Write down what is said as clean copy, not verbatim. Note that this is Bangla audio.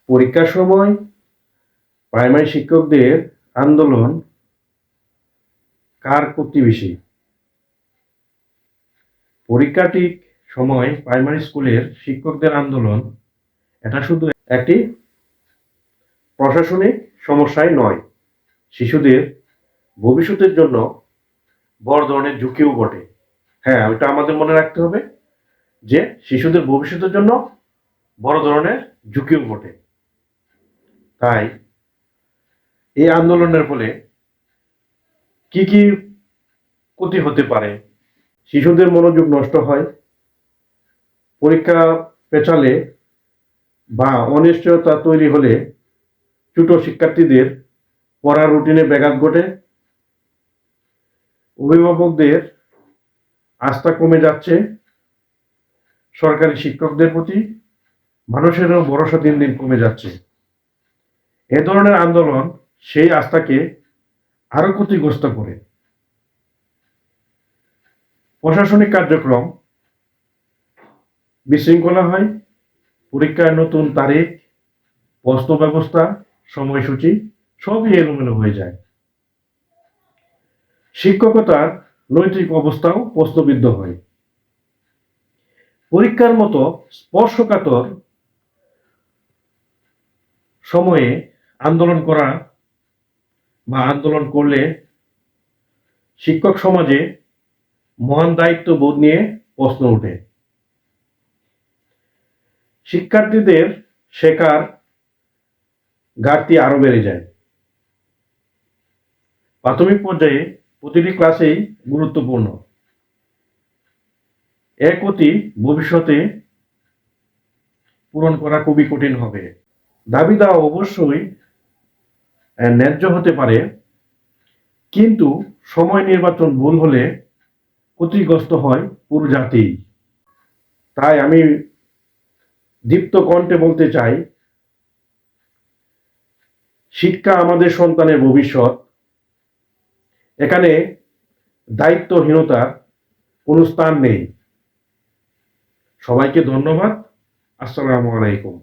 পরীক্ষার সময় প্রাইমারি শিক্ষকদের আন্দোলন কার ক্ষতি বেশি? পরীক্ষা ঠিক সময় প্রাইমারি স্কুলের শিক্ষকদের আন্দোলন এটা শুধু একটি প্রশাসনিক সমস্যাই নয়, শিশুদের ভবিষ্যতের জন্য বড় ধরনের ঝুঁকিও বটে। হ্যাঁ, ওইটা আমাদের মনে রাখতে হবে যে শিশুদের ভবিষ্যতের জন্য বড় ধরনের ঝুঁকিও বটে। তাই এই আন্দোলনের ফলে কি কি ক্ষতি হতে পারে? শিশুদের মনোযোগ নষ্ট হয়, পরীক্ষা পেছালে বা অনিশ্চয়তা তৈরি হলে ছোট শিক্ষার্থীদের পড়ার রুটিনে ব্যাঘাত ঘটে, অভিভাবকদের আস্থা কমে যাচ্ছে, সরকারি শিক্ষকদের প্রতি মানুষেরও ভরসা দিন দিন কমে যাচ্ছে। এ ধরনের আন্দোলন সেই আস্থাকে আরো ক্ষতিগ্রস্ত করে। প্রশাসনিক কার্যক্রম বিশৃঙ্খলা হয়, পরীক্ষার নতুন তারিখ, প্রশ্ন ব্যবস্থা, সময়সূচি সবই এলোমেলো হয়ে যায়। শিক্ষকতার নৈতিক অবস্থাও প্রশ্নবিদ্ধ হয়। পরীক্ষার মতো স্পর্শকাতর সময়ে আন্দোলন করা বা আন্দোলন করলে শিক্ষক সমাজে মহান দায়িত্ববোধ নিয়ে প্রশ্ন ওঠে। শিক্ষার্থীদের শেখার ঘাটতি আরো বেড়ে যায়। প্রাথমিক পর্যায়ে প্রতিটি ক্লাসেই গুরুত্বপূর্ণ। এ ক্ষতি ভবিষ্যতে পূরণ করা খুবই কঠিন হবে। দাবি দেওয়া অবশ্যই ন্যায্য হতে পারে, কিন্তু সময় নির্বাচন ভুল হলে ক্ষতিগ্রস্ত হয় পুরো জাতি। তাই আমি দীপ্ত কণ্ঠে বলতে চাই, শিক্ষা আমাদের সন্তানের ভবিষ্যৎ। এখানে দায়িত্বহীনতার কোনো স্থান নেই। সবাইকে ধন্যবাদ। আসসালামু আলাইকুম।